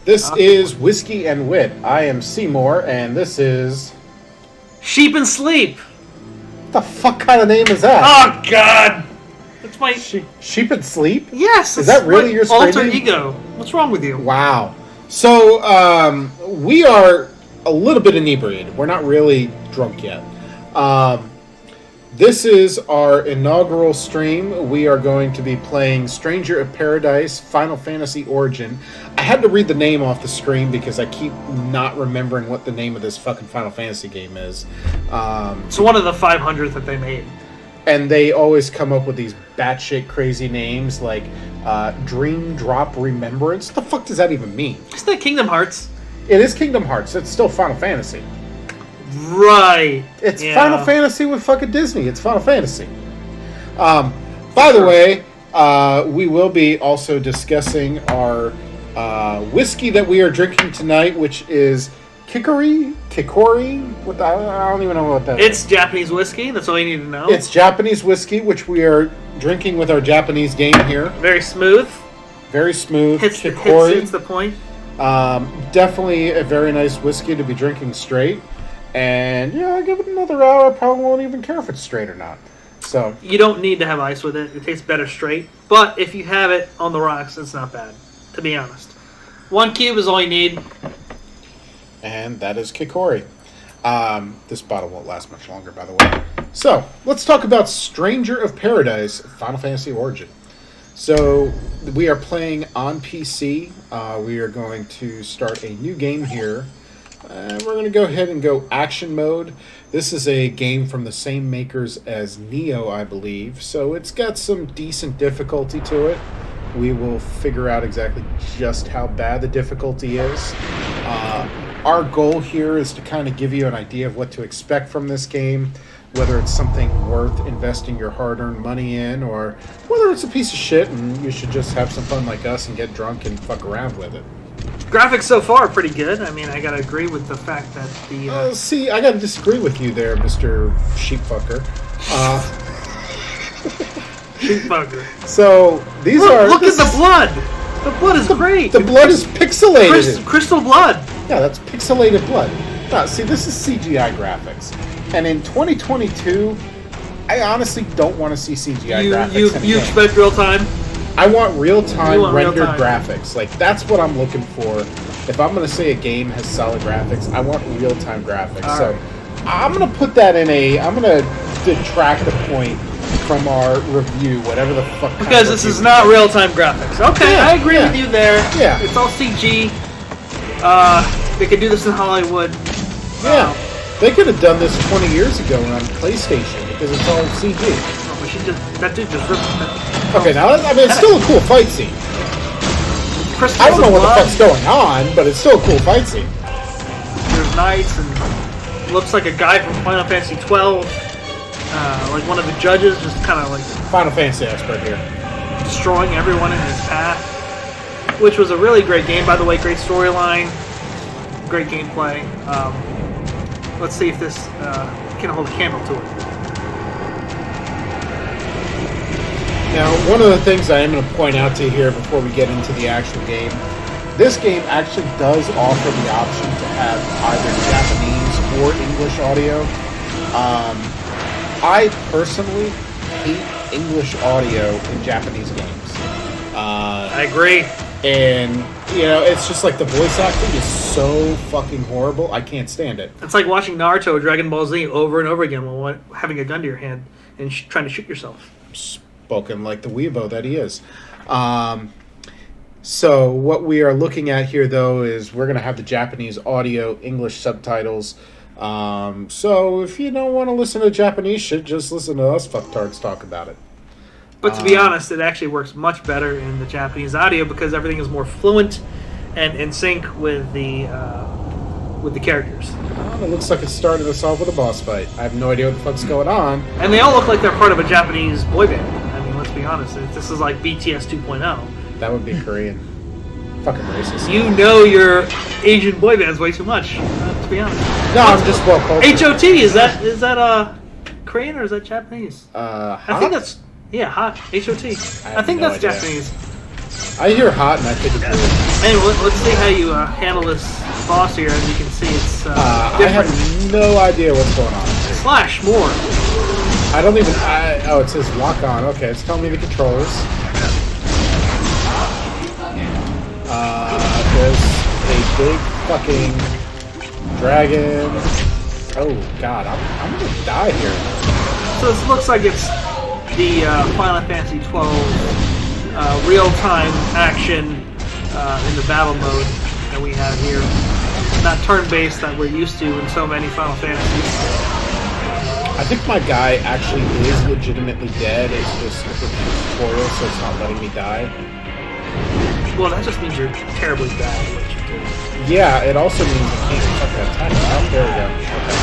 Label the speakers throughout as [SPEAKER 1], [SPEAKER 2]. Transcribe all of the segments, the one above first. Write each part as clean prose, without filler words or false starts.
[SPEAKER 1] This is Whiskey and Wit. I am Seymour, and this is...
[SPEAKER 2] Sheep and Sleep!
[SPEAKER 1] What the fuck kind of name is that?
[SPEAKER 2] Oh, God! That's my...
[SPEAKER 1] Sheep and Sleep?
[SPEAKER 2] Yes!
[SPEAKER 1] Is that really your
[SPEAKER 2] alter
[SPEAKER 1] name?
[SPEAKER 2] ego? What's wrong with you?
[SPEAKER 1] Wow. So, we are a little bit inebriated. We're not really drunk yet. This is our inaugural stream. We are going to be playing Stranger of Paradise, Final Fantasy Origin. I had to read the name off the screen because I keep not remembering what the name of this fucking Final Fantasy game is.
[SPEAKER 2] It's one of the 500 that they made.
[SPEAKER 1] And they always come up with these batshit crazy names like Dream Drop Remembrance. What the fuck does that even mean?
[SPEAKER 2] Isn't that Kingdom Hearts?
[SPEAKER 1] It is Kingdom Hearts. It's still Final Fantasy.
[SPEAKER 2] Right.
[SPEAKER 1] It's Final Fantasy with fucking Disney. It's Final Fantasy. By the way, we will be also discussing our whiskey that we are drinking tonight, which is Kikori? What I don't even know what that is.
[SPEAKER 2] It's Japanese whiskey. That's all you need to know.
[SPEAKER 1] It's Japanese whiskey, which we are drinking with our Japanese game here.
[SPEAKER 2] Very smooth.
[SPEAKER 1] Very smooth.
[SPEAKER 2] Kikori. Hits the point.
[SPEAKER 1] Definitely a very nice whiskey to be drinking straight. And yeah, I'll give it another hour. I probably won't even care if it's straight or not. So
[SPEAKER 2] you don't need to have ice with it. It tastes better straight. But if you have it on the rocks, it's not bad, to be honest. 1 cube is all you need.
[SPEAKER 1] And that is Kikori. This bottle won't last much longer, by the way. So let's talk about Stranger of Paradise, Final Fantasy Origin. So we are playing on PC. We are going to start a new game here. We're going to go ahead and go action mode. This is a game from the same makers as Neo, I believe. So it's got some decent difficulty to it. We will figure out exactly just how bad the difficulty is. Our goal here is to kind of give you an idea of what to expect from this game, whether it's something worth investing your hard-earned money in, or whether it's a piece of shit and you should just have some fun like us and get drunk and fuck around with it.
[SPEAKER 2] Graphics so far are pretty good. I mean, I gotta agree with the fact that the...
[SPEAKER 1] See, I gotta disagree with you there, Mr. Sheepfucker.
[SPEAKER 2] Sheepfucker.
[SPEAKER 1] So, these are...
[SPEAKER 2] Look at the blood! The blood is great!
[SPEAKER 1] The blood is pixelated!
[SPEAKER 2] Crystal blood!
[SPEAKER 1] Yeah, that's pixelated blood. No, see, this is CGI graphics. And in 2022, I honestly don't want to see CGI graphics
[SPEAKER 2] You expect real time?
[SPEAKER 1] I want real-time rendered graphics. Like, that's what I'm looking for. If I'm going to say a game has solid graphics, I want real-time graphics.
[SPEAKER 2] All
[SPEAKER 1] so
[SPEAKER 2] right.
[SPEAKER 1] I'm going to put that in I'm going to detract the point from our review, whatever the fuck.
[SPEAKER 2] Because this is not real-time graphics. Okay, yeah, I agree with you there.
[SPEAKER 1] Yeah.
[SPEAKER 2] It's all CG. They could do this in Hollywood.
[SPEAKER 1] Yeah. They could have done this 20 years ago on PlayStation because it's all CG.
[SPEAKER 2] Oh, but that dude just ripped that.
[SPEAKER 1] Okay, now, I mean, it's still a cool fight scene. I don't know what the fuck's going on, but it's still a cool fight scene.
[SPEAKER 2] There's knights, and looks like a guy from Final Fantasy 12. Like one of the judges, just kind of like...
[SPEAKER 1] Final Fantasy expert here.
[SPEAKER 2] Destroying everyone in his path. Which was a really great game, by the way. Great storyline. Great gameplay. Let's see if this can hold a candle to it.
[SPEAKER 1] Now, one of the things I am going to point out to you here before we get into the actual game, this game actually does offer the option to have either Japanese or English audio. I personally hate English audio in Japanese games.
[SPEAKER 2] I agree.
[SPEAKER 1] And, you know, it's just like the voice acting is so fucking horrible, I can't stand it.
[SPEAKER 2] It's like watching Naruto or Dragon Ball Z over and over again while having a gun to your hand and trying to shoot yourself.
[SPEAKER 1] Spoken like the weebo that he is. So what we are looking at here, though, is we're going to have the Japanese audio, English subtitles. So if you don't want to listen to Japanese shit, just listen to us fucktards talk about it.
[SPEAKER 2] But to be honest, it actually works much better in the Japanese audio because everything is more fluent and in sync with the characters.
[SPEAKER 1] It looks like it's starting us off with a boss fight. I have no idea what the fuck's going on.
[SPEAKER 2] And they all look like they're part of a Japanese boy band. I mean, let's be honest. This is like BTS 2.0.
[SPEAKER 1] That would be Korean. Fucking racist.
[SPEAKER 2] You know your Asian boy bands way too much, to be honest.
[SPEAKER 1] No, I'm just well cultured.
[SPEAKER 2] HOT, is that Korean or is that Japanese?
[SPEAKER 1] Hot?
[SPEAKER 2] I think that's... Yeah, hot. HOT. I think that's Japanese.
[SPEAKER 1] I hear hot and I think it's weird.
[SPEAKER 2] Anyway, let's see how you handle this boss here. As you can see, it's
[SPEAKER 1] I
[SPEAKER 2] different.
[SPEAKER 1] have no idea what's going on.
[SPEAKER 2] Slash more.
[SPEAKER 1] I don't even. Oh, it says lock on. Okay, it's telling me the controllers. There's a big fucking dragon. Oh god, I'm gonna die here.
[SPEAKER 2] So this looks like it's the Final Fantasy XII real-time action in the battle mode that we have here. Not turn-based that we're used to in so many Final Fantasies.
[SPEAKER 1] I think my guy actually is legitimately dead. It's just a tutorial, so it's not letting me die.
[SPEAKER 2] Well, that just means you're terribly bad at what you do.
[SPEAKER 1] Yeah, it also means I can't fucking attack. Oh, there we go. Okay.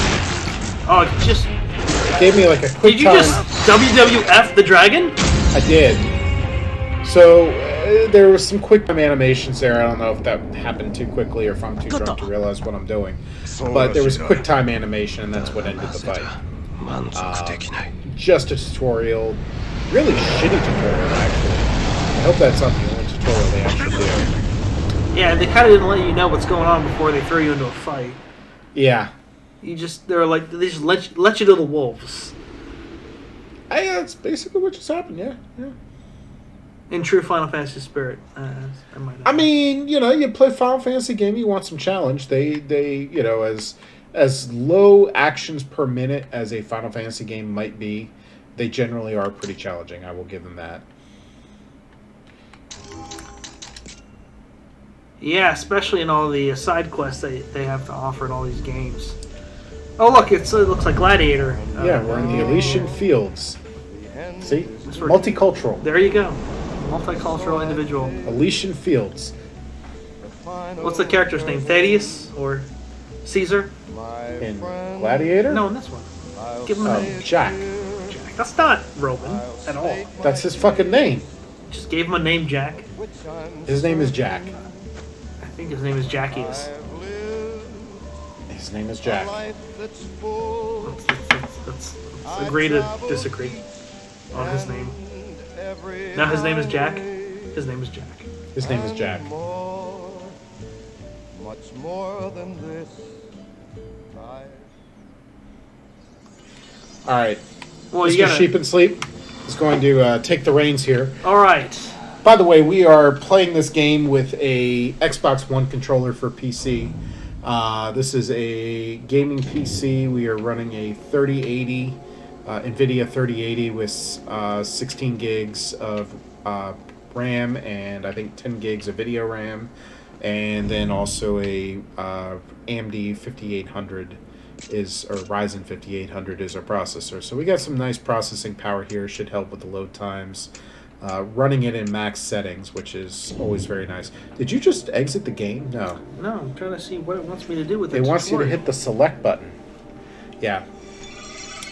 [SPEAKER 2] Oh, it just...
[SPEAKER 1] It gave me like a quick
[SPEAKER 2] Did you just WWF the dragon?
[SPEAKER 1] I did. So there was some quick time animations there. I don't know if that happened too quickly or if I'm too drunk to realize what I'm doing. But there was a quick time animation, and that's what ended the fight. Just a tutorial. Really shitty tutorial, actually. I hope that's not the only tutorial they actually do.
[SPEAKER 2] Yeah, they kind of didn't let you know what's going on before they throw you into a fight.
[SPEAKER 1] Yeah.
[SPEAKER 2] They just let you to the wolves.
[SPEAKER 1] Hey, that's basically what just happened, yeah.
[SPEAKER 2] In true Final Fantasy spirit.
[SPEAKER 1] I mean, you know, you play Final Fantasy game, you want some challenge. They you know, as low actions per minute as a Final Fantasy game might be, they generally are pretty challenging. I will give them that.
[SPEAKER 2] Yeah, especially in all the side quests they have to offer in all these games. Oh, look, it looks like Gladiator.
[SPEAKER 1] Yeah, we're in the Elysian Fields. See? Multicultural.
[SPEAKER 2] There you go. Multicultural individual.
[SPEAKER 1] Elysian Fields.
[SPEAKER 2] What's the character's name? Thaddeus? Or Caesar?
[SPEAKER 1] In Gladiator?
[SPEAKER 2] No, in this one. Give him a name.
[SPEAKER 1] Jack.
[SPEAKER 2] Jack. That's not Roman at all.
[SPEAKER 1] That's his fucking name.
[SPEAKER 2] Just gave him a name, Jack.
[SPEAKER 1] His name is Jack.
[SPEAKER 2] I think his name is Jackius.
[SPEAKER 1] His name is Jack.
[SPEAKER 2] Let's agree to disagree on his name. Now his name is Jack. His name is Jack.
[SPEAKER 1] His name is Jack.
[SPEAKER 3] Much more than this.
[SPEAKER 1] All right.
[SPEAKER 2] Well,
[SPEAKER 1] Mr. Sheep and Sleep is going to take the reins here.
[SPEAKER 2] All right.
[SPEAKER 1] By the way, we are playing this game with a Xbox One controller for PC. This is a gaming PC. We are running a 3080, NVIDIA 3080 with 16 gigs of RAM and I think 10 gigs of video RAM. And then also a AMD 5800 or Ryzen 5800 is our processor. So we got some nice processing power here. Should help with the load times. Running it in max settings, which is always very nice. Did you just exit the game? No.
[SPEAKER 2] No, I'm trying to see what it wants me to do with it.
[SPEAKER 1] It wants you to hit the select button. Yeah.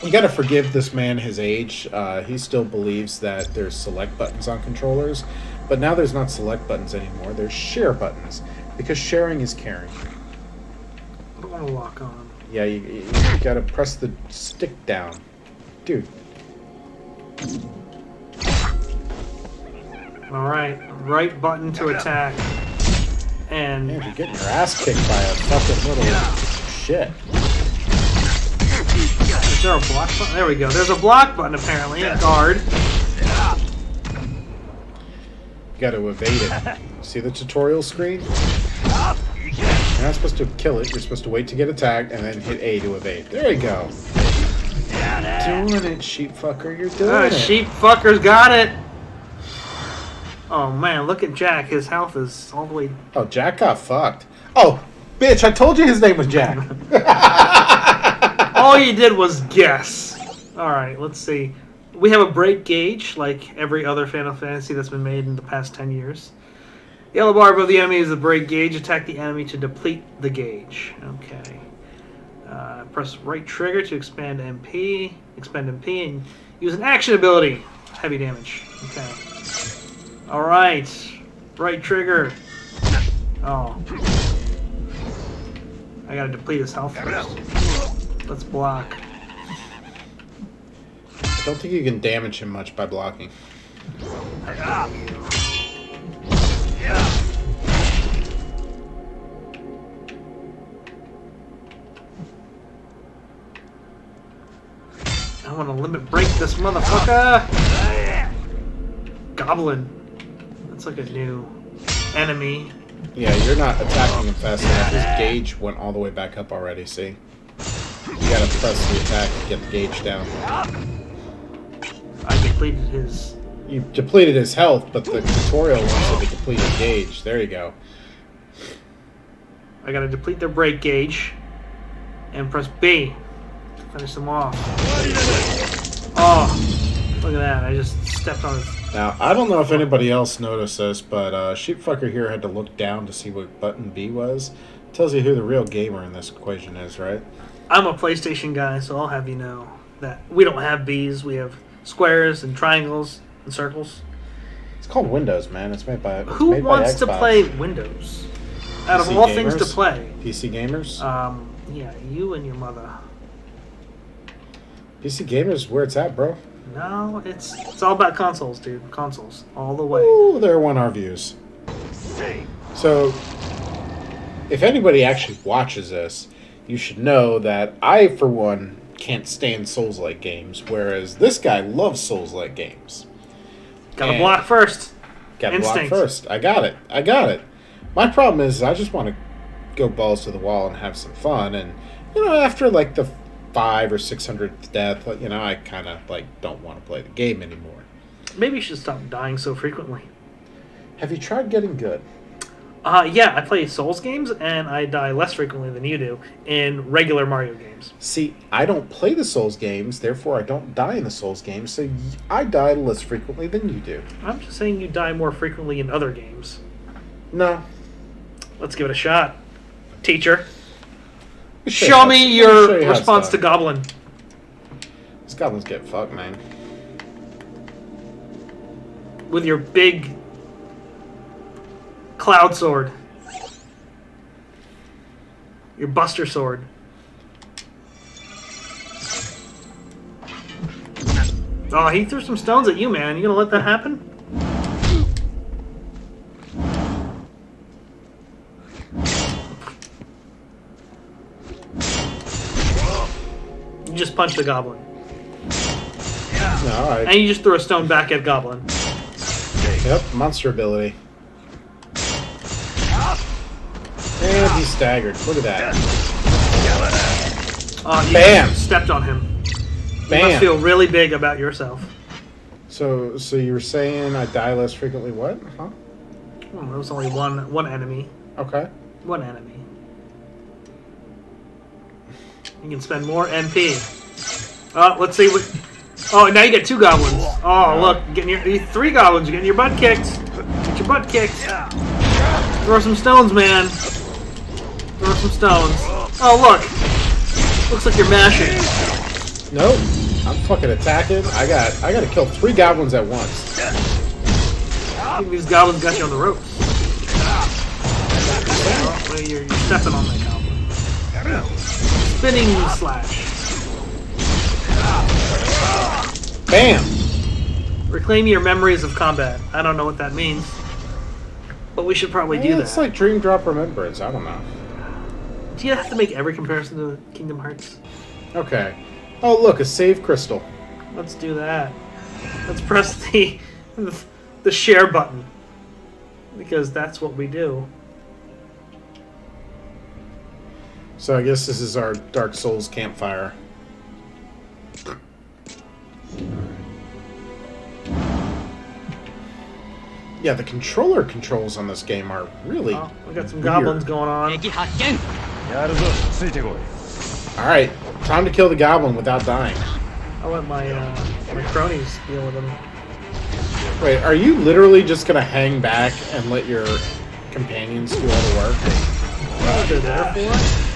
[SPEAKER 1] You gotta forgive this man his age. He still believes that there's select buttons on controllers, but now there's not select buttons anymore. There's share buttons, because sharing is caring.
[SPEAKER 2] I don't want to lock on.
[SPEAKER 1] Yeah, you gotta press the stick down. Dude.
[SPEAKER 2] Alright, right button to attack. And...
[SPEAKER 1] Man, you're getting your ass kicked by a fucking little shit.
[SPEAKER 2] Is there a block button? There we go. There's a block button, apparently. A guard.
[SPEAKER 1] You gotta evade it. See the tutorial screen? You're not supposed to kill it. You're supposed to wait to get attacked and then hit A to evade. There you go. Doing it, sheep fucker. You're doing it.
[SPEAKER 2] Sheep fucker's got it. Oh man, look at Jack. His health is all the way.
[SPEAKER 1] Oh, Jack got fucked. Oh, bitch! I told you his name was Jack.
[SPEAKER 2] All you did was guess. All right, let's see. We have a break gauge, like every other Final Fantasy that's been made in the past 10 years. Yellow bar above the enemy is the break gauge. Attack the enemy to deplete the gauge. Okay. Press right trigger to expend MP, and use an action ability. Heavy damage. Okay. All right. Right trigger. Oh. I gotta deplete his health first. Let's block.
[SPEAKER 1] I don't think you can damage him much by blocking.
[SPEAKER 2] I want to limit break this motherfucker. Goblin. That's like a new enemy.
[SPEAKER 1] Yeah, you're not attacking him fast enough. His gauge went all the way back up already, see? You gotta press the attack to get the gauge down.
[SPEAKER 2] I depleted his...
[SPEAKER 1] You depleted his health, but the tutorial wants you to deplete his gauge. There you go.
[SPEAKER 2] I gotta deplete their break gauge. And press B to finish them off. Oh, look at that. I just stepped on his...
[SPEAKER 1] Now, I don't know if anybody else noticed this, but Sheepfucker here had to look down to see what button B was. Tells you who the real gamer in this equation is, right?
[SPEAKER 2] I'm a PlayStation guy, so I'll have you know that we don't have Bs. We have squares and triangles and circles.
[SPEAKER 1] It's called Windows, man. It's made by
[SPEAKER 2] Who wants to play Windows? Out of all things to play.
[SPEAKER 1] PC gamers?
[SPEAKER 2] Yeah, you and your mother.
[SPEAKER 1] PC gamers, where it's at, bro.
[SPEAKER 2] No, it's all about consoles, dude. Consoles, all the way.
[SPEAKER 1] Ooh, there won our views. So, if anybody actually watches this, you should know that I, for one, can't stand Souls-like games, whereas this guy loves Souls-like games.
[SPEAKER 2] Gotta block first.
[SPEAKER 1] Gotta block first. I got it. My problem is I just want to go balls to the wall and have some fun, and, you know, after, like, the 500th or 600th death, you know, I kind of, like, don't want to play the game anymore.
[SPEAKER 2] Maybe you should stop dying so frequently.
[SPEAKER 1] Have you tried getting good?
[SPEAKER 2] Yeah, I play Souls games, and I die less frequently than you do in regular Mario games.
[SPEAKER 1] See, I don't play the Souls games, therefore I don't die in the Souls games, so I die less frequently than you do.
[SPEAKER 2] I'm just saying you die more frequently in other games.
[SPEAKER 1] No.
[SPEAKER 2] Let's give it a shot. Teacher. Show me your response to Goblin.
[SPEAKER 1] This Goblin's getting fucked, man.
[SPEAKER 2] With your big cloud sword. Your buster sword. Oh, he threw some stones at you, man. You gonna let that happen? You just punched the goblin.
[SPEAKER 1] No,
[SPEAKER 2] and you just threw a stone back at goblin.
[SPEAKER 1] Yep, monster ability. And he's staggered. Look at that.
[SPEAKER 2] Oh, you
[SPEAKER 1] Bam!
[SPEAKER 2] Stepped on him.
[SPEAKER 1] Bam!
[SPEAKER 2] You must feel really big about yourself.
[SPEAKER 1] So you were saying I die less frequently? What? Huh?
[SPEAKER 2] Well, there was only one enemy.
[SPEAKER 1] Okay.
[SPEAKER 2] One enemy. You can spend more MP. Oh, let's see what... Oh, now you get 2 goblins. Oh, look. You're getting 3 goblins. You're getting your butt kicked. Get your butt kicked. Throw some stones, man. Throw some stones. Oh, look. Looks like you're mashing.
[SPEAKER 1] Nope. I'm fucking attacking. I gotta kill 3 goblins at once.
[SPEAKER 2] I think these goblins got you on the ropes. Oh, well, you're stepping on that goblin. Spinning slash.
[SPEAKER 1] Bam!
[SPEAKER 2] Reclaim your memories of combat. I don't know what that means. But we should probably do that.
[SPEAKER 1] It's like Dream Drop Remembrance. I don't know.
[SPEAKER 2] Do you have to make every comparison to Kingdom Hearts?
[SPEAKER 1] Okay. Oh, look, a save crystal.
[SPEAKER 2] Let's do that. Let's press the share button. Because that's what we do.
[SPEAKER 1] So I guess this is our Dark Souls campfire. Yeah, the controller controls on this game are really
[SPEAKER 2] we got some
[SPEAKER 1] weird.
[SPEAKER 2] goblins going on.
[SPEAKER 1] Alright, time to kill the goblin without dying.
[SPEAKER 2] I'll let my cronies deal with them.
[SPEAKER 1] Wait, are you literally just gonna hang back and let your companions do all the work?
[SPEAKER 2] What they're there for?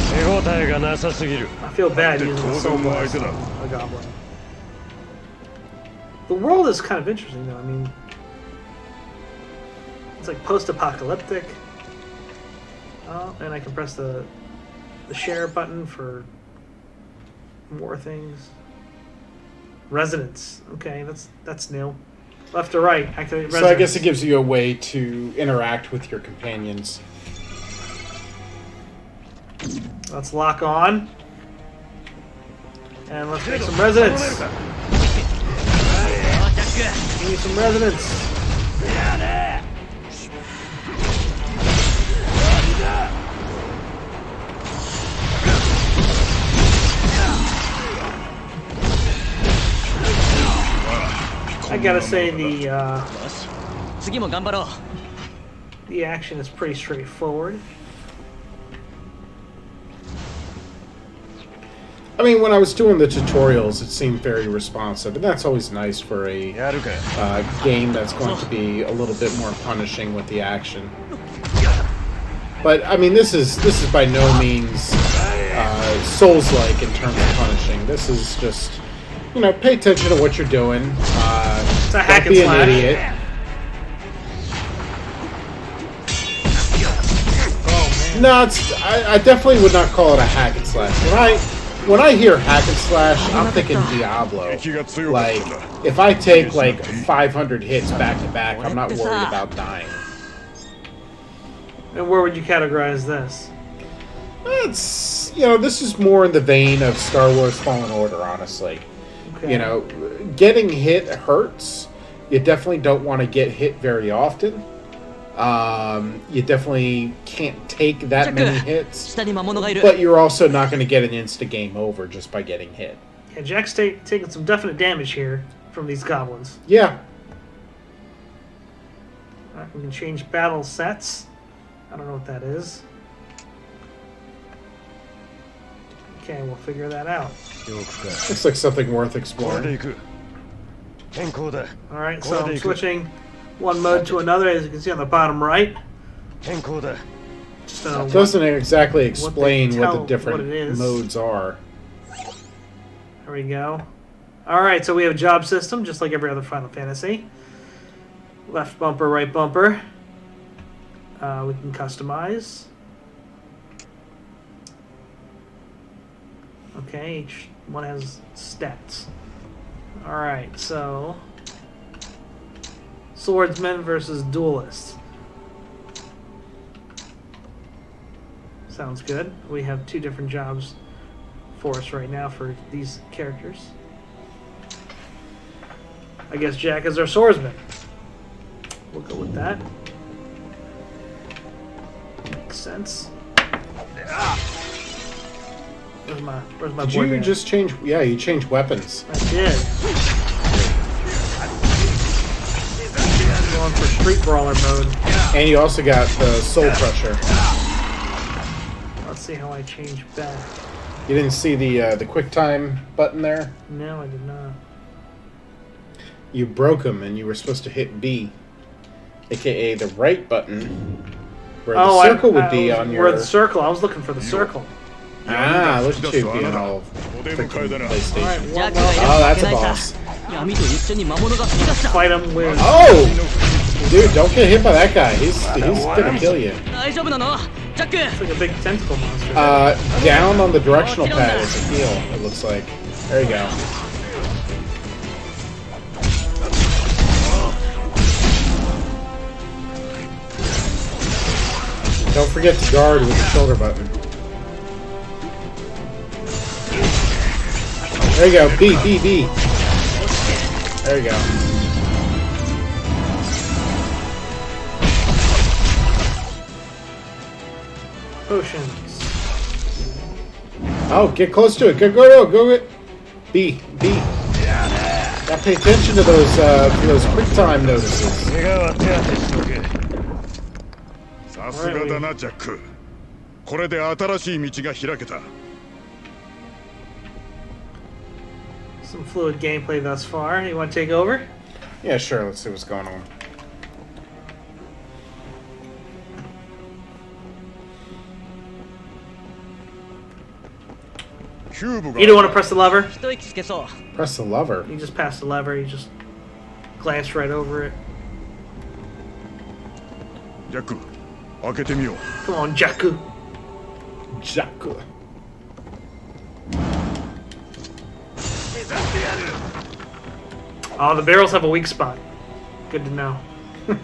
[SPEAKER 2] I feel bad using the soul blast on a goblin. The world is kind of interesting, though. I mean, it's like post-apocalyptic. Oh, and I can press the share button for more things. Residence. Okay, that's new. Left to right. Activate residence.
[SPEAKER 1] So I guess it gives you a way to interact with your companions.
[SPEAKER 2] Let's lock on. And let's make some resonance. Give me some resonance. I gotta say the action is pretty straightforward.
[SPEAKER 1] I mean, when I was doing the tutorials, it seemed very responsive, and that's always nice for a game that's going to be a little bit more punishing with the action. But I mean, this is by no means Souls-like in terms of punishing. This is just, you know, pay attention to what you're doing.
[SPEAKER 2] It's a hack
[SPEAKER 1] don't
[SPEAKER 2] and
[SPEAKER 1] be
[SPEAKER 2] slash.
[SPEAKER 1] an idiot.
[SPEAKER 2] Oh man.
[SPEAKER 1] No, I definitely would not call it a hack and slash. When I hear hack and slash, I'm thinking Diablo. Like, if I take like 500 hits back to back, I'm not worried about dying.
[SPEAKER 2] And where would you categorize this?
[SPEAKER 1] It's, you know, this is more in the vein of Star Wars Fallen Order, honestly.
[SPEAKER 2] Okay.
[SPEAKER 1] You know, getting hit hurts. You definitely don't want to get hit very often. You definitely can't take that many hits, but you're also not going to get an insta-game over just by getting hit.
[SPEAKER 2] Yeah, Jack's taking some definite damage here from these goblins.
[SPEAKER 1] Yeah.
[SPEAKER 2] Alright, we can change battle sets. I don't know what that is. Okay, we'll figure that out.
[SPEAKER 1] Looks like something worth exploring.
[SPEAKER 2] Alright, so I'm switching one mode to another, as you can see on the bottom right. Just,
[SPEAKER 1] It doesn't exactly explain what the
[SPEAKER 2] what
[SPEAKER 1] different
[SPEAKER 2] it is.
[SPEAKER 1] modes are.
[SPEAKER 2] There we go. Alright, so we have a job system, just like every other Final Fantasy. Left bumper, right bumper. We can customize. Okay, each one has stats. Alright, so... Swordsman versus Duelist. Sounds good. We have two different jobs for us right now for these characters. I guess Jack is our swordsman. We'll go with that. Makes sense. Where's my
[SPEAKER 1] Did
[SPEAKER 2] boy
[SPEAKER 1] you
[SPEAKER 2] band?
[SPEAKER 1] just change? Yeah, you changed weapons.
[SPEAKER 2] I did. Going for Street Brawler mode.
[SPEAKER 1] And you also got the Soul Crusher.
[SPEAKER 2] Let's see how I change back.
[SPEAKER 1] You didn't see the QuickTime button there?
[SPEAKER 2] No, I did not.
[SPEAKER 1] You broke them, and you were supposed to hit B, aka the right button, where the circle would be on your.
[SPEAKER 2] Where the circle? I was looking for the circle.
[SPEAKER 1] Ah, look at you being all freaking PlayStation.
[SPEAKER 2] Alright, one
[SPEAKER 1] Oh, that's a boss.
[SPEAKER 2] fight him with.
[SPEAKER 1] Oh, dude, don't get hit by that guy. He's gonna kill you.
[SPEAKER 2] It's like a big tentacle monster.
[SPEAKER 1] Down on the directional pad is a heal. It looks like. There you go. Don't forget to guard with the shoulder button. There you go. B. There you go.
[SPEAKER 2] Potions.
[SPEAKER 1] Oh, get close to it. Go. B. Gotta pay attention to those quick time notices.
[SPEAKER 3] さすがだなジャック。これで新しい道が開けた。
[SPEAKER 2] Some fluid gameplay thus far. You want to take over?
[SPEAKER 1] Yeah, sure. Let's see what's going on.
[SPEAKER 2] You don't want to press the lever?
[SPEAKER 1] Press the lever.
[SPEAKER 2] You just pass the lever, you just glance right over it.
[SPEAKER 3] ジャック、開けてみよう。
[SPEAKER 2] Come on, Jakku.
[SPEAKER 1] Jakku.
[SPEAKER 2] Oh, the barrels have a weak spot. Good to know.
[SPEAKER 1] Can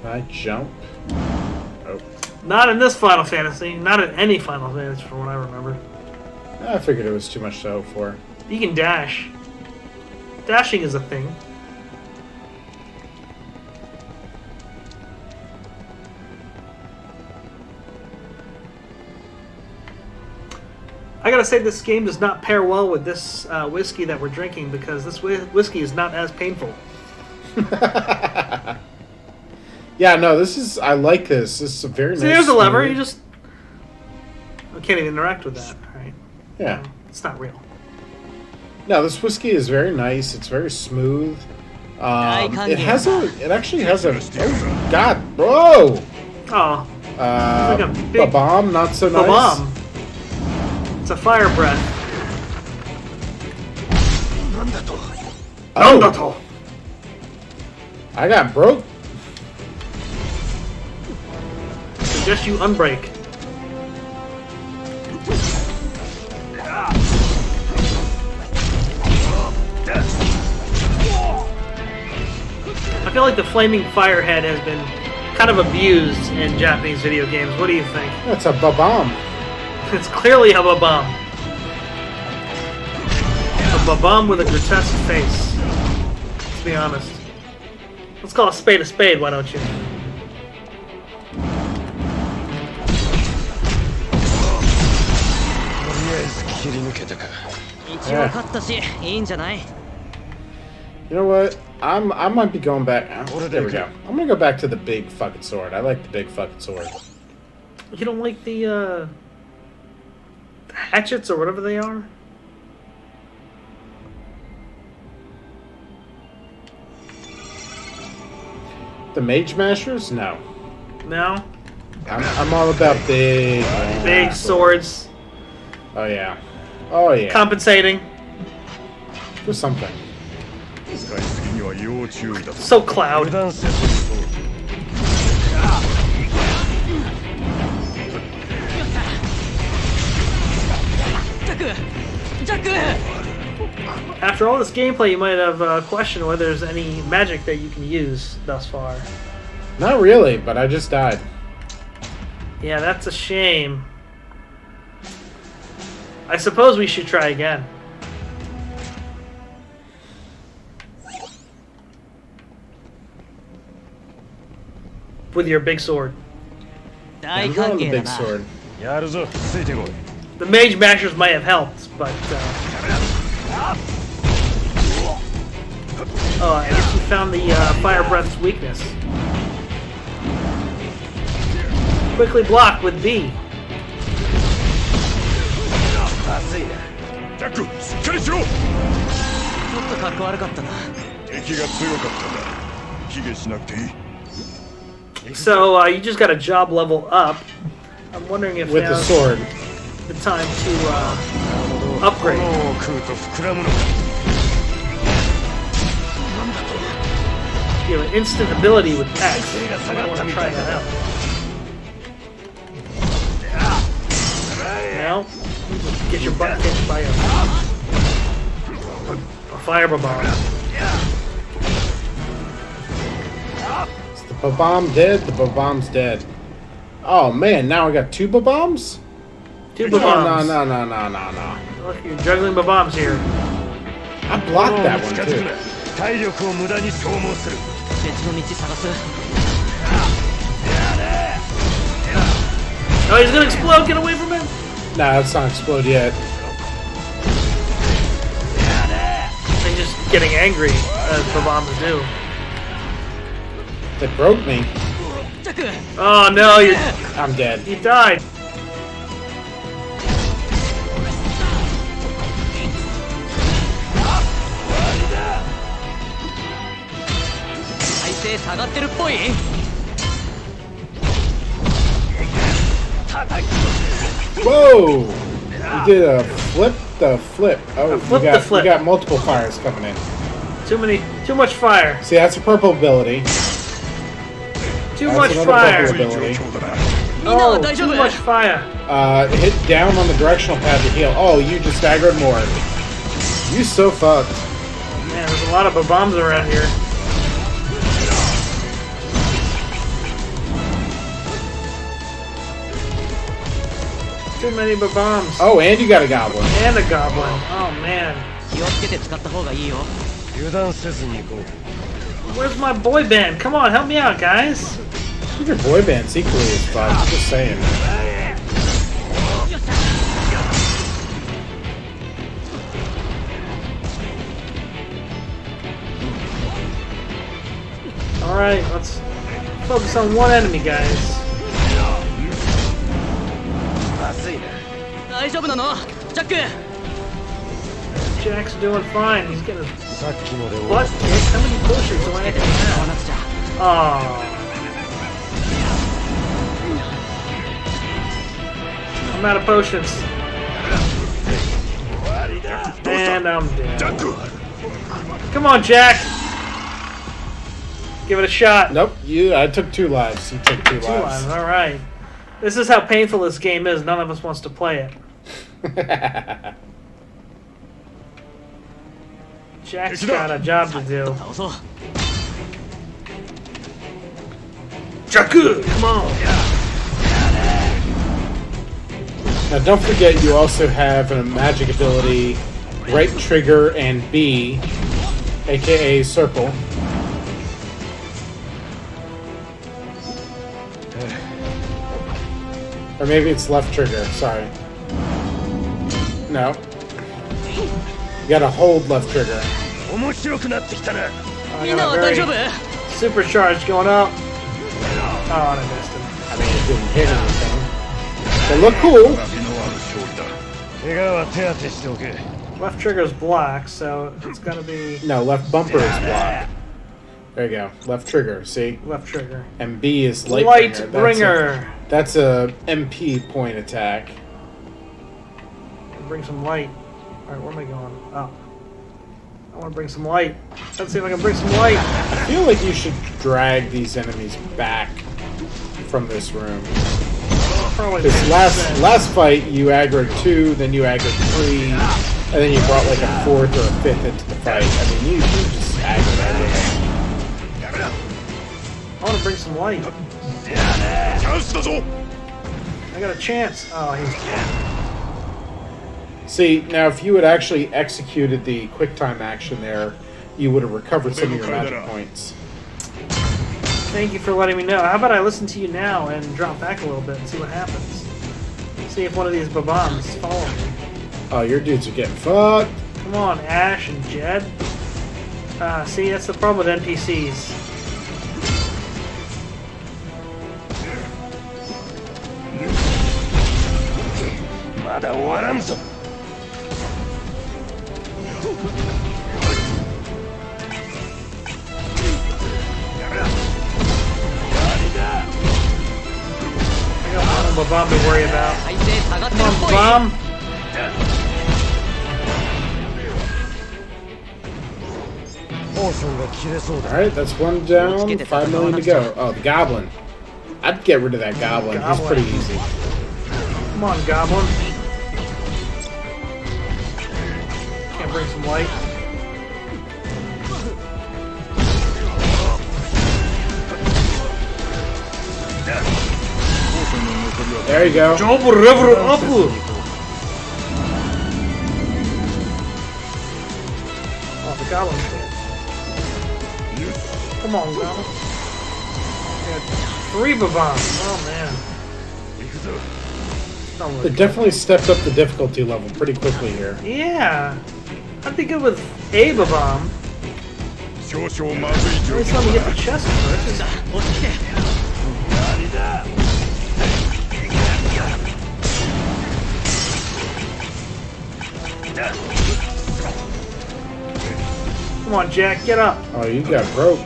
[SPEAKER 1] I jump? Oh.
[SPEAKER 2] Not in this Final Fantasy. Not in any Final Fantasy, from what I remember.
[SPEAKER 1] I figured it was too much to hope for.
[SPEAKER 2] You can dash. Dashing is a thing. I gotta say, this game does not pair well with this whiskey that we're drinking because this whiskey is not as painful.
[SPEAKER 1] Yeah, no, this is... I like this. This is a very nice...
[SPEAKER 2] So here's a lever.
[SPEAKER 1] smooth-
[SPEAKER 2] You just... I can't even interact with that, right?
[SPEAKER 1] Yeah.
[SPEAKER 2] It's not real.
[SPEAKER 1] No, this whiskey is very nice. It's very smooth. It has a... It actually has a... Oh, God. Whoa!
[SPEAKER 2] Oh. It's like a big...
[SPEAKER 1] bomb, not so nice.
[SPEAKER 2] bomb. It's a fire breath.
[SPEAKER 1] Oh.
[SPEAKER 2] Nandato.
[SPEAKER 1] I got broke.
[SPEAKER 2] Suggest you unbreak. I feel like the flaming firehead has been kind of abused in Japanese video games. What do you think?
[SPEAKER 1] That's a bomb.
[SPEAKER 2] It's clearly a bomb. A bomb with a grotesque face. Let's be honest. Let's call a spade, why don't you?
[SPEAKER 1] You know what? I might be going back. There we go. I'm gonna go back to the big fucking sword. I like the big fucking sword.
[SPEAKER 2] You don't like the hatchets or whatever they are?
[SPEAKER 1] The mage mashers? No.
[SPEAKER 2] No?
[SPEAKER 1] I'm all about big.
[SPEAKER 2] Big swords.
[SPEAKER 1] Oh yeah. Oh yeah.
[SPEAKER 2] Compensating.
[SPEAKER 1] For something.
[SPEAKER 2] So Cloud. After all this gameplay, you might have questioned whether there's any magic that you can use thus far.
[SPEAKER 1] Not really, but I just died.
[SPEAKER 2] Yeah, that's a shame. I suppose we should try again. With your big sword.
[SPEAKER 1] I'm going the big sword.
[SPEAKER 2] The mage mashers might have helped, but oh, I guess you found the fire breath's weakness. Quickly block with B. So you just got a job level up. I'm wondering if
[SPEAKER 1] With the
[SPEAKER 2] now's
[SPEAKER 1] sword.
[SPEAKER 2] the time to upgrade. You have an instant ability with X. I might want to try that out. Now, get your butt kicked by a fire bomb.
[SPEAKER 1] Is the bomb dead? The bomb's dead. Oh man, now I got two bombs?
[SPEAKER 2] Two bombs.
[SPEAKER 1] No.
[SPEAKER 2] Look, you're juggling bombs here.
[SPEAKER 1] I blocked that one too.
[SPEAKER 2] Oh, he's gonna explode! Get away from him!
[SPEAKER 1] Nah, it's not explode yet.
[SPEAKER 2] He's just getting angry, as the bombs do.
[SPEAKER 1] It broke me.
[SPEAKER 2] Oh no,
[SPEAKER 1] I'm dead.
[SPEAKER 2] you died.
[SPEAKER 1] Whoa! You did a flip the flip. Oh,
[SPEAKER 2] flip
[SPEAKER 1] you got,
[SPEAKER 2] the flip.
[SPEAKER 1] You got multiple fires coming in.
[SPEAKER 2] Too much fire.
[SPEAKER 1] See, that's a purple ability.
[SPEAKER 2] Too
[SPEAKER 1] That's
[SPEAKER 2] much
[SPEAKER 1] another
[SPEAKER 2] fire.
[SPEAKER 1] purple ability.
[SPEAKER 2] Oh, too much fire.
[SPEAKER 1] Hit down on the directional pad to heal. Oh, you just staggered more. You so fucked.
[SPEAKER 2] Man, there's a lot of bombs around here. Too many bombs.
[SPEAKER 1] Oh, and you got a goblin.
[SPEAKER 2] And a goblin. Oh man.
[SPEAKER 4] 気をつけて使った方がいいよ。
[SPEAKER 5] 油断せずに行こう。
[SPEAKER 2] Where's my boy band? Come on, help me out, guys.
[SPEAKER 1] I think your boy band's equally as fun. I'm just saying.
[SPEAKER 2] Alright, let's focus on one enemy, guys.
[SPEAKER 4] 大丈夫なの？ジャック。
[SPEAKER 2] Jack's doing fine. He's getting his
[SPEAKER 5] さっきので終
[SPEAKER 2] butt
[SPEAKER 5] わっ
[SPEAKER 2] kicked. How many potions do I have to
[SPEAKER 4] 使わ
[SPEAKER 2] have?
[SPEAKER 4] なくちゃ。
[SPEAKER 2] Oh. I'm out of potions. And I'm dead.
[SPEAKER 3] ジャック
[SPEAKER 2] Come on, Jack. Give it a shot.
[SPEAKER 1] Nope, I took 2 lives. You took 2
[SPEAKER 2] Two
[SPEAKER 1] lives.
[SPEAKER 2] lives. All right. This is how painful this game is. None of us wants to play it. Jack's got a job to do.
[SPEAKER 4] 倒そう。
[SPEAKER 2] Jaku, come on.
[SPEAKER 1] Now don't forget you also have a magic ability, right trigger and B, aka circle. Or maybe it's left trigger, sorry. No. You gotta hold left trigger.
[SPEAKER 5] 面白くなってきたな。
[SPEAKER 2] I
[SPEAKER 4] みんな
[SPEAKER 2] got
[SPEAKER 4] は
[SPEAKER 2] a
[SPEAKER 4] 大
[SPEAKER 2] very
[SPEAKER 4] 丈夫？
[SPEAKER 2] supercharge going up. Oh, and I missed him.
[SPEAKER 1] I mean, it didn't hit anything. They look cool.
[SPEAKER 3] 学びのある勝利だ
[SPEAKER 5] 怪我は手当てしておけ。
[SPEAKER 2] Left trigger is black, so it's gotta be
[SPEAKER 1] No, left bumper is block. There you go. Left trigger, see?
[SPEAKER 2] left trigger.
[SPEAKER 1] And B is light
[SPEAKER 2] Light
[SPEAKER 1] bringer.
[SPEAKER 2] bringer.
[SPEAKER 1] That's a MP point attack.
[SPEAKER 2] Bring some light. Alright, where am I going? Oh. I want to bring some light. Let's see if I can bring some light.
[SPEAKER 1] I feel like you should drag these enemies back from this room.
[SPEAKER 2] Probably
[SPEAKER 1] This
[SPEAKER 2] makes
[SPEAKER 1] last
[SPEAKER 2] sense.
[SPEAKER 1] fight, you aggroed 2, then you aggroed 3, and then you brought like a 4th or a 5th into the fight. I mean, you just aggroed everything.
[SPEAKER 2] I want to bring some light.
[SPEAKER 3] チャンスだぞ
[SPEAKER 2] I got a chance. Oh, he's
[SPEAKER 1] See, now if you had actually executed the quick time action there, you would have recovered some of your magic points.
[SPEAKER 2] Thank you for letting me know. How about I listen to you now and drop back a little bit and see what happens? See if one of these babams follow me.
[SPEAKER 1] Oh, your dudes are getting fucked.
[SPEAKER 2] Come on, Ash and Jed. See, that's the problem with NPCs. I got one babam to worry about.
[SPEAKER 4] 体勢下がってる
[SPEAKER 2] Come
[SPEAKER 4] っ
[SPEAKER 2] on,
[SPEAKER 4] ぽい。
[SPEAKER 2] babam.
[SPEAKER 1] Alright, that's one down, 5 million to go. Oh, the goblin. I'd get rid of that goblin. He's
[SPEAKER 2] Goblin.
[SPEAKER 1] pretty easy.
[SPEAKER 2] Come on, goblin. Can't bring some light.
[SPEAKER 1] There you go.
[SPEAKER 2] Double river up. Oh, the goblin's dead. Come on, goblin. Got 3 babams. Oh man. Don't
[SPEAKER 1] They
[SPEAKER 2] look
[SPEAKER 1] definitely stepped up the difficulty level pretty quickly here.
[SPEAKER 2] good. Yeah. I'd be good with a babam.
[SPEAKER 3] 少々まずい
[SPEAKER 2] At
[SPEAKER 3] 状
[SPEAKER 2] least
[SPEAKER 3] 況
[SPEAKER 2] let me get
[SPEAKER 3] だ
[SPEAKER 2] the chest first.
[SPEAKER 4] 落ち着け。
[SPEAKER 2] Come on, Jack, get up.
[SPEAKER 1] Oh, you got broke.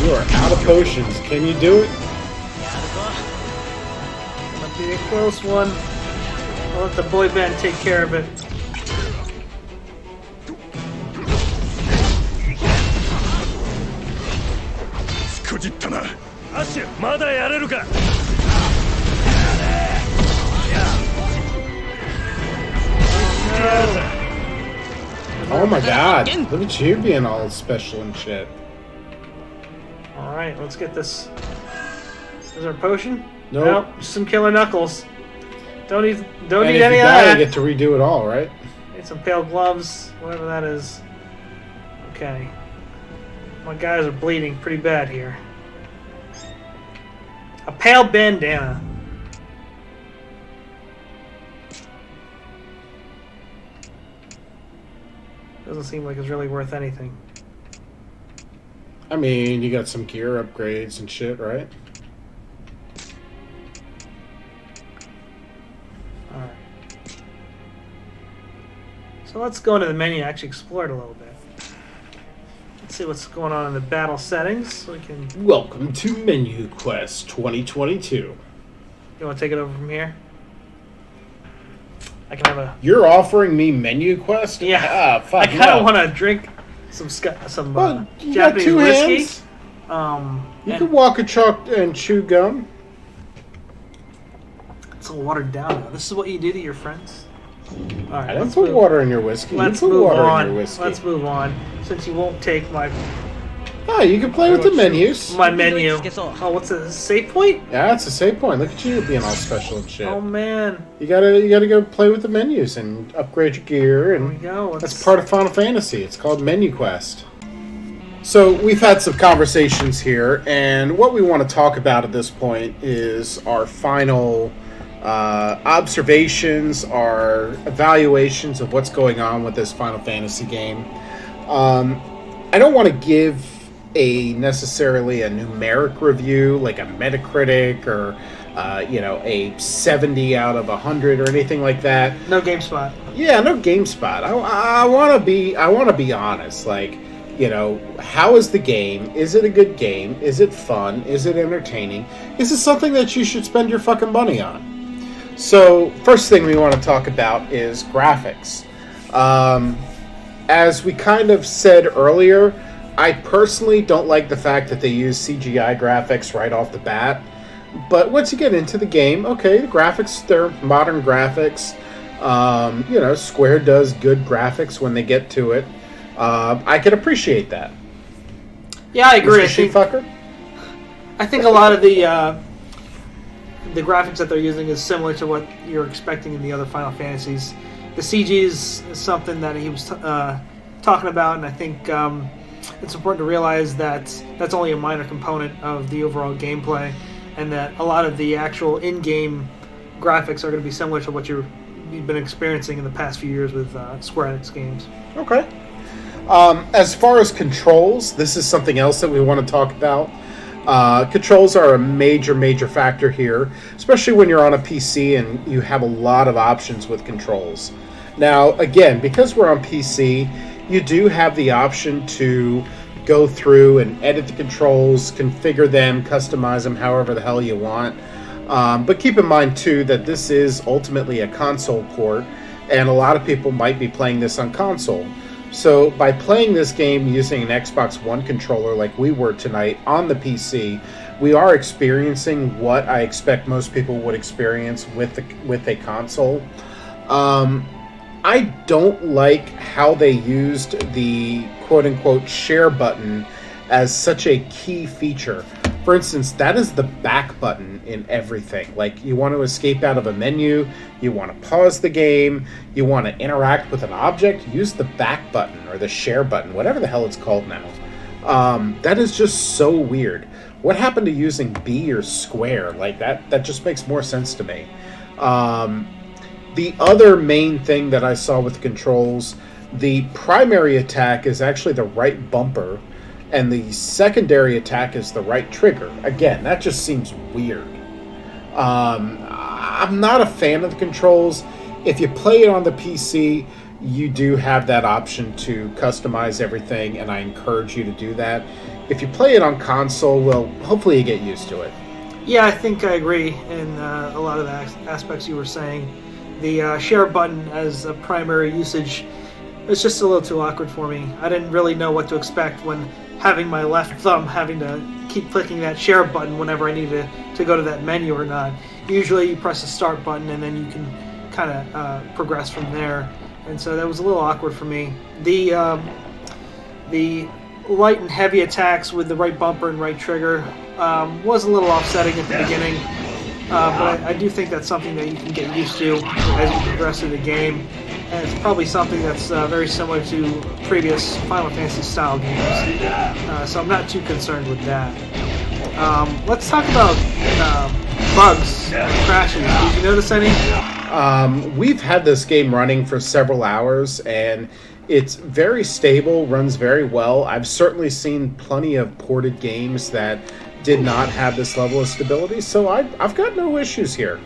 [SPEAKER 1] You are out of potions. Can you do it?
[SPEAKER 2] Gonna be a close one. I'll let the boy band take care of it.
[SPEAKER 1] Oh my god. Look at you being all special and shit.
[SPEAKER 2] Alright, let's get this. Is there a potion?
[SPEAKER 1] Nope.
[SPEAKER 2] Just some killer knuckles. Don't need
[SPEAKER 1] And
[SPEAKER 2] any
[SPEAKER 1] if
[SPEAKER 2] of
[SPEAKER 1] you
[SPEAKER 2] that.
[SPEAKER 1] die, you get to redo it all, right?
[SPEAKER 2] Need some pale gloves, whatever that is. Okay. My guys are bleeding pretty bad here. A pale bandana. Doesn't seem like it's really worth anything.
[SPEAKER 1] I mean, you got some gear upgrades and shit, right?
[SPEAKER 2] Alright. So let's go into the menu and actually explore it a little bit. Let's see what's going on in the battle settings. So we can.
[SPEAKER 1] Welcome to Menu Quest 2022.
[SPEAKER 2] You want to take it over from here? I can have a.
[SPEAKER 1] You're offering me Menu Quest?
[SPEAKER 2] Yeah.
[SPEAKER 1] Fuck
[SPEAKER 2] I kind of
[SPEAKER 1] no.
[SPEAKER 2] want to drink some
[SPEAKER 1] Well, you got
[SPEAKER 2] Japanese
[SPEAKER 1] two
[SPEAKER 2] whiskey.
[SPEAKER 1] hands. You
[SPEAKER 2] And
[SPEAKER 1] can walk a chalk and chew gum.
[SPEAKER 2] it's all watered down now. This is what you do to your friends. All right,
[SPEAKER 1] I didn't
[SPEAKER 2] let's
[SPEAKER 1] put
[SPEAKER 2] move.
[SPEAKER 1] water in your whiskey.
[SPEAKER 2] Let's
[SPEAKER 1] You put
[SPEAKER 2] move
[SPEAKER 1] water in
[SPEAKER 2] on.
[SPEAKER 1] your whiskey.
[SPEAKER 2] Let's move on. Since you won't take my
[SPEAKER 1] Oh, you can play with the menus.
[SPEAKER 2] menu. Oh, what's a save point?
[SPEAKER 1] Yeah, it's a save point. Look at you being all special and shit.
[SPEAKER 2] Oh man.
[SPEAKER 1] You gotta go play with the menus and upgrade your gear,
[SPEAKER 2] There we
[SPEAKER 1] and
[SPEAKER 2] go.
[SPEAKER 1] that's part of Final Fantasy. It's called Menu Quest. So we've had some conversations here, and what we want to talk about at this point is our final observations, our evaluations of what's going on with this Final Fantasy game. I don't want to give necessarily a numeric review like a Metacritic or a 70 out of 100 or anything like that.
[SPEAKER 2] No GameSpot.
[SPEAKER 1] Yeah, no GameSpot. I want to be honest. Like, how is the game? Is it a good game? Is it fun? Is it entertaining? Is it something that you should spend your fucking money on? So, first thing we want to talk about is graphics. As we kind of said earlier, I personally don't like the fact that they use CGI graphics right off the bat. But once you get into the game, okay, the graphics, they're modern graphics. Square does good graphics when they get to it. I can appreciate that.
[SPEAKER 2] Yeah, I agree.
[SPEAKER 1] Mr. Sheepfucker?
[SPEAKER 2] I think a lot of the graphics that they're using is similar to what you're expecting in the other Final Fantasies. The CG is something that he was talking about, and I think it's important to realize that that's only a minor component of the overall gameplay, and that a lot of the actual in-game graphics are going to be similar to what you've been experiencing in the past few years with Square Enix games.
[SPEAKER 1] Okay. As far as controls, this is something else that we want to talk about. Controls are a major factor here, especially when you're on a PC and you have a lot of options with controls. Now, again, because we're on PC, you do have the option to go through and edit the controls, configure them, customize them however the hell you want. But keep in mind, too, that this is ultimately a console port, and a lot of people might be playing this on console. So by playing this game using an Xbox One controller like we were tonight on the PC, we are experiencing what I expect most people would experience with a console. I don't like how they used the quote-unquote share button as such a key feature. For instance, that is the back button in everything. Like, you want to escape out of a menu, you want to pause the game, you want to interact with an object, use the back button or the share button, whatever the hell it's called now. That is just so weird. What happened to using B or square? Like, that just makes more sense to me. The other main thing that I saw with the controls, the primary attack is actually the right bumper, and the secondary attack is the right trigger. Again, that just seems weird. I'm not a fan of the controls. If you play it on the PC, you do have that option to customize everything, and I encourage you to do that. If you play it on console, well, hopefully you get used to it.
[SPEAKER 2] Yeah, I think I agree in a lot of the aspects you were saying. The share button as a primary usage is just a little too awkward for me. I didn't really know what to expect when having my left thumb having to keep clicking that share button whenever I needed to go to that menu or not. Usually you press the start button and then you can kind of progress from there. and so that was a little awkward for me. The light and heavy attacks with the right bumper and right trigger was a little offsetting at the beginning, but I do think that's something that you can get used to as you progress through the game, and it's probably something that's very similar to previous Final Fantasy style games, so I'm not too concerned with that. Let's talk about bugs, crashes. Did you notice any?
[SPEAKER 1] We've had this game running for several hours, and it's very stable, runs very well. I've certainly seen plenty of ported games that did not have this level of stability, so I've got no issues here.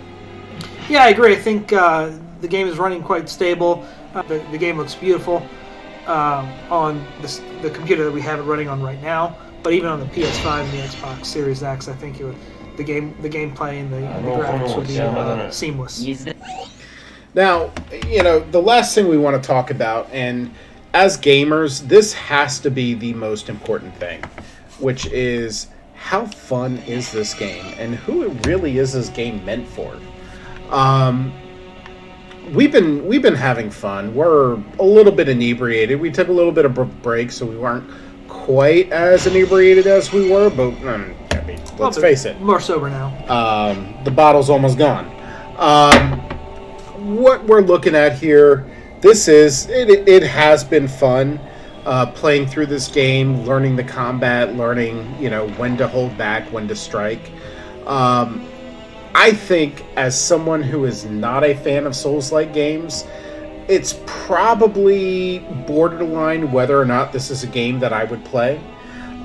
[SPEAKER 2] Yeah, I agree. I think the game is running quite stable. The game looks beautiful on the computer that we have it running on right now, but even on the PS5 and the Xbox Series X, I think the gameplay and the graphics would be seamless.
[SPEAKER 1] Now, the last thing we want to talk about, and as gamers, this has to be the most important thing, which is how fun is this game, and who it really is this game meant for. We've been having fun. We're a little bit inebriated. We took a little bit of break, so we weren't quite as inebriated as we were, but let's face it.
[SPEAKER 2] More sober now.
[SPEAKER 1] The bottle's almost gone. What we're looking at here, it has been fun playing through this game, learning the combat, learning when to hold back, when to strike. I think as someone who is not a fan of Souls-like games, it's probably borderline whether or not this is a game that I would play.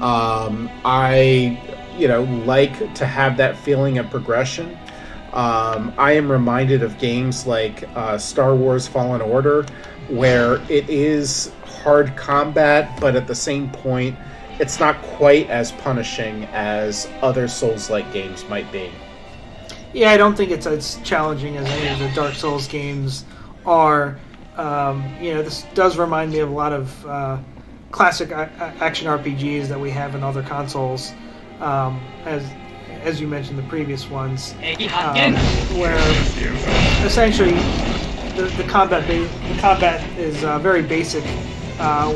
[SPEAKER 1] I like to have that feeling of progression. I am reminded of games like Star Wars Fallen Order, where it is hard combat, but at the same point, it's not quite as punishing as other Souls-like games might be.
[SPEAKER 2] Yeah, I don't think it's as challenging as any of the Dark Souls games are. This does remind me of a lot of classic action RPGs that we have in other consoles, as you mentioned, the previous ones, where essentially the combat is very basic,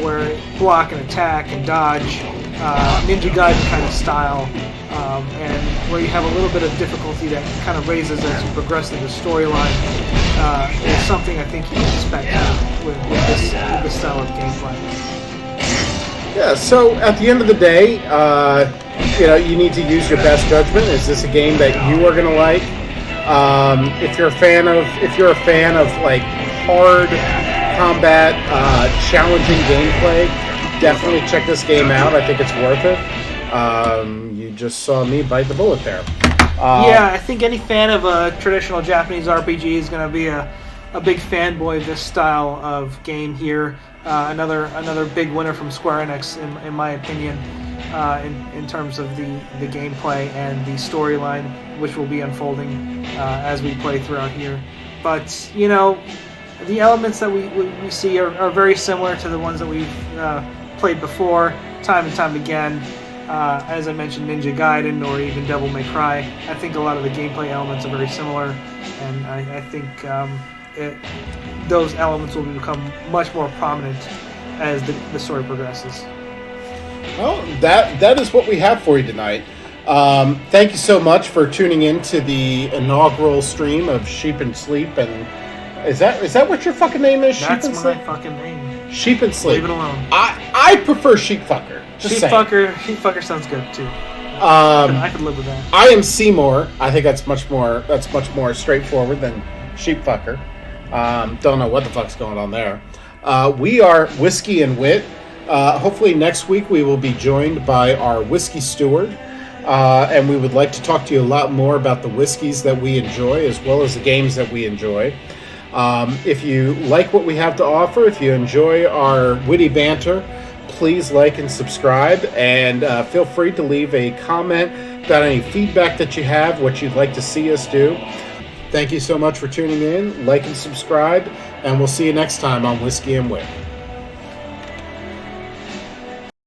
[SPEAKER 2] where block and attack and dodge, Ninja Gaiden kind of style, and where you have a little bit of difficulty that kind of raises as you progress through the storyline. Is something I think you can expect with this style of gameplay.
[SPEAKER 1] Yeah, so at the end of the day, you need to use your best judgment. Is this a game that you are going to like? If you're a fan of like hard combat, challenging gameplay, definitely check this game out. I think it's worth it. You just saw me bite the bullet there.
[SPEAKER 2] Yeah, I think any fan of a traditional Japanese RPG is going to be a big fanboy of this style of game here. Another big winner from Square Enix, in my opinion, in terms of the gameplay and the storyline, which will be unfolding as we play throughout here. But the elements that we see are very similar to the ones that we've played before, time and time again. As I mentioned, Ninja Gaiden or even Devil May Cry. I think a lot of the gameplay elements are very similar, and I think those elements will become much more prominent as the story progresses.
[SPEAKER 1] Well, that is what we have for you tonight. Thank you so much for tuning in to the inaugural stream of Sheep and Sleep. And is that what your fucking name is?
[SPEAKER 2] That's
[SPEAKER 1] Sheep and
[SPEAKER 2] my
[SPEAKER 1] Sleep?
[SPEAKER 2] fucking name.
[SPEAKER 1] Sheep and Sleep.
[SPEAKER 2] Leave it alone.
[SPEAKER 1] I prefer Sheepfucker. Just saying.
[SPEAKER 2] Sheepfucker sounds good too. I could live with that.
[SPEAKER 1] I am Seymour. I think that's much more straightforward than Sheepfucker. Don't know what the fuck's going on there. We are Whiskey and Wit. Hopefully next week we will be joined by our whiskey steward, and we would like to talk to you a lot more about the whiskeys that we enjoy as well as the games that we enjoy. If you like what we have to offer, if you enjoy our witty banter, please like and subscribe, and feel free to leave a comment about any feedback that you have, what you'd like to see us do. Thank you so much for tuning in. Like and subscribe, and we'll see you next time on Whiskey and Wit.